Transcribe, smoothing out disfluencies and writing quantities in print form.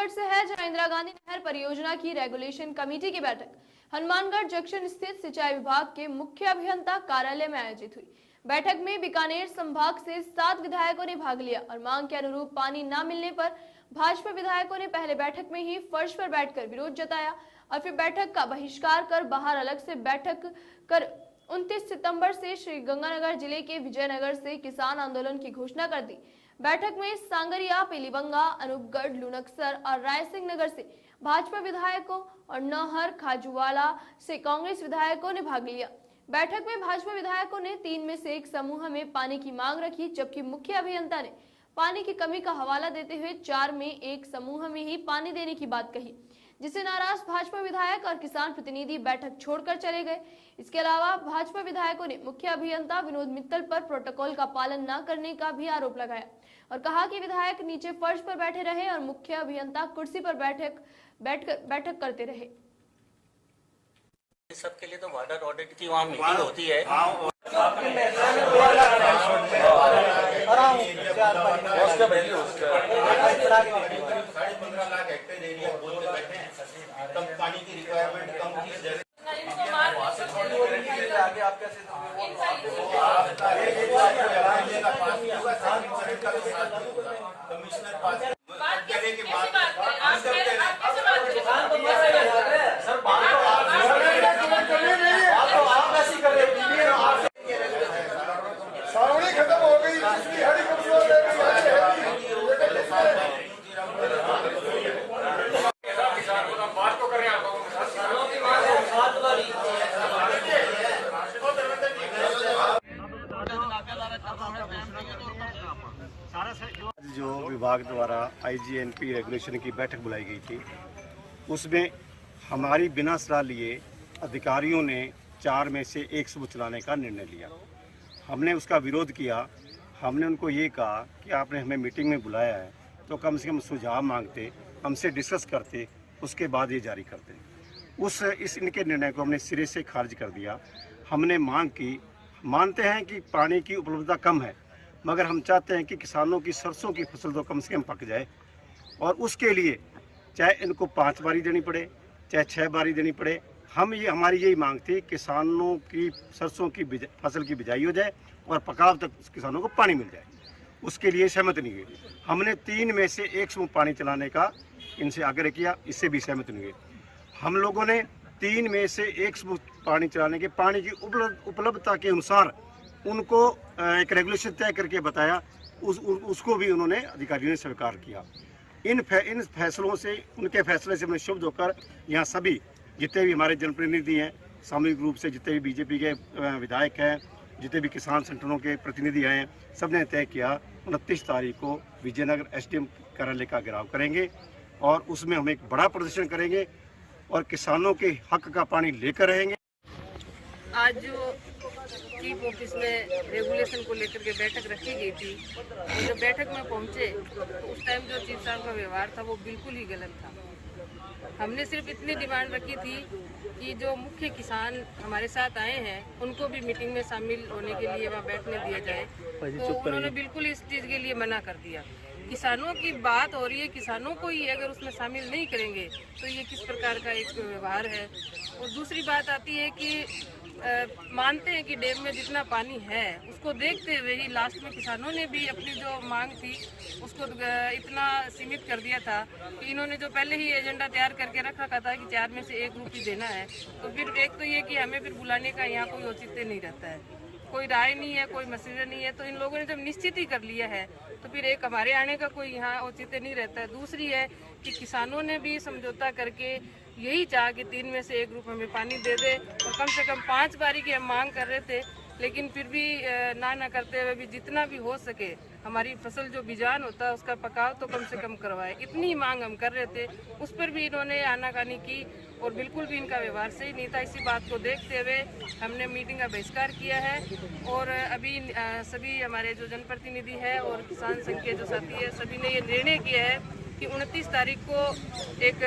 हनुमानगढ़ से है, जहां इंदिरा गांधी नहर परियोजना की रेगुलेशन कमेटी की बैठक हनुमानगढ़ जंक्शन स्थित सिंचाई विभाग के मुख्य अभियंता कार्यालय में आयोजित हुई। बैठक में बीकानेर संभाग से 7 विधायकों ने भाग लिया और मांग के अनुरूप पानी न मिलने पर भाजपा विधायकों ने पहले बैठक में ही फर्श पर बैठकर विरोध जताया और फिर बैठक का बहिष्कार कर बाहर अलग से बैठक कर 29 सितंबर से श्रीगंगानगर जिले के विजयनगर से किसान आंदोलन की घोषणा कर दी। बैठक में सांगरिया, पीलीबंगा, अनूपगढ़, लुनकसर और रायसिंह नगर से भाजपा विधायकों और नौहर, खाजूवाला से कांग्रेस विधायकों ने भाग लिया। बैठक में भाजपा विधायकों ने 3 में से एक समूह में पानी की मांग रखी, जबकि मुख्य अभियंता ने पानी की कमी का हवाला देते हुए 4 में एक समूह में ही पानी देने की बात कही, जिससे नाराज भाजपा विधायक और किसान प्रतिनिधि बैठक छोड़कर चले गए। इसके अलावा भाजपा विधायकों ने मुख्य अभियंता विनोद मित्तल पर प्रोटोकॉल का पालन न करने का भी आरोप लगाया और कहा कि विधायक नीचे फर्श पर बैठे रहे और मुख्य अभियंता कुर्सी पर बैठक करते रहे। सबके लिए तो वाटर ऑडिट की वहाँ मीटिंग होती है। पानी की रिक्वायरमेंट कम की कमिश्नर पास करेंगे सावनी खत्म हो गई, इसकी हरी कमजोर है। बात तो करें जो विभाग द्वारा IGNP रेगुलेशन की बैठक बुलाई गई थी, उसमें हमारी बिना सलाह लिए अधिकारियों ने 4 में से 1 समूह चलाने का निर्णय लिया। हमने उसका विरोध किया। हमने उनको ये कहा कि आपने हमें मीटिंग में बुलाया है तो कम से कम सुझाव मांगते, हमसे डिस्कस करते, उसके बाद ये जारी करते। इस इनके निर्णय को हमने सिरे से खारिज कर दिया। हमने मांग की, मानते हैं कि पानी की उपलब्धता कम है, मगर हम चाहते हैं कि किसानों की सरसों की फसल तो कम से कम पक जाए और उसके लिए चाहे इनको 5 बारी देनी पड़े, चाहे 6 बारी देनी पड़े। हमारी यही मांग थी, किसानों की सरसों की फसल की बिजाई हो जाए और पकाव तक किसानों को पानी मिल जाए। उसके लिए सहमत नहीं हुए। हमने 3 में से 1 समूह पानी चलाने का इनसे आग्रह किया, इससे भी सहमत नहीं हुए। हम लोगों ने 3 में से 1 समूह पानी चलाने के पानी की उपलब्धता के अनुसार उनको एक रेगुलेशन तय करके बताया, उसको भी उन्होंने अधिकारियों ने स्वीकार किया। इन फैसलों से, उनके फैसले से मैं शुभ होकर यहाँ सभी जितने भी हमारे जनप्रतिनिधि हैं, सामूहिक रूप से जितने भी बीजेपी के विधायक हैं, जितने भी किसान संगठनों के प्रतिनिधि आए हैं, सब ने तय किया 29 तारीख को विजयनगर SDM कार्यालय का घेराव करेंगे और उसमें हम एक बड़ा प्रदर्शन करेंगे और किसानों के हक का पानी लेकर रहेंगे। आज जो चीफ ऑफिस में रेगुलेशन को लेकर के बैठक रखी गई थी, तो जब बैठक में पहुंचे तो उस टाइम जो चीफ साहब का व्यवहार था वो बिल्कुल ही गलत था। हमने सिर्फ इतनी डिमांड रखी थी कि जो मुख्य किसान हमारे साथ आए हैं उनको भी मीटिंग में शामिल होने के लिए वहाँ बैठने दिया जाए, तो उन्होंने बिल्कुल इस चीज़ के लिए मना कर दिया। किसानों की बात हो रही है, किसानों को ही अगर उसमें शामिल नहीं करेंगे तो ये किस प्रकार का एक व्यवहार है। और दूसरी बात आती है कि मानते हैं कि डैम में जितना पानी है उसको देखते हुए ही लास्ट में किसानों ने भी अपनी जो मांग थी उसको इतना सीमित कर दिया था कि इन्होंने जो पहले ही एजेंडा तैयार करके रख रखा था कि 4 में से 1 रूपी देना है, तो फिर एक तो ये कि हमें फिर बुलाने का यहाँ कोई औचित्य नहीं रहता है, कोई राय नहीं है, कोई मसला नहीं है। तो इन लोगों ने जब निश्चित ही कर लिया है तो फिर एक हमारे आने का कोई यहाँ औचित्य नहीं रहता है। दूसरी है कि किसानों ने भी समझौता करके यही चाहा कि 3 में से 1 ग्रुप हमें पानी दे दे और कम से कम 5 बारी की हम मांग कर रहे थे, लेकिन फिर भी ना करते हुए भी जितना भी हो सके हमारी फसल जो बिजान होता है उसका पकाव तो कम से कम करवाए, इतनी मांग हम कर रहे थे। उस पर भी इन्होंने आनाकानी की और बिल्कुल भी इनका व्यवहार सही नहीं था। इसी बात को देखते हुए हमने मीटिंग का बहिष्कार किया है और अभी सभी हमारे जो जनप्रतिनिधि है और किसान संघ के जो साथी है सभी ने ये निर्णय किया है कि 29 तारीख को एक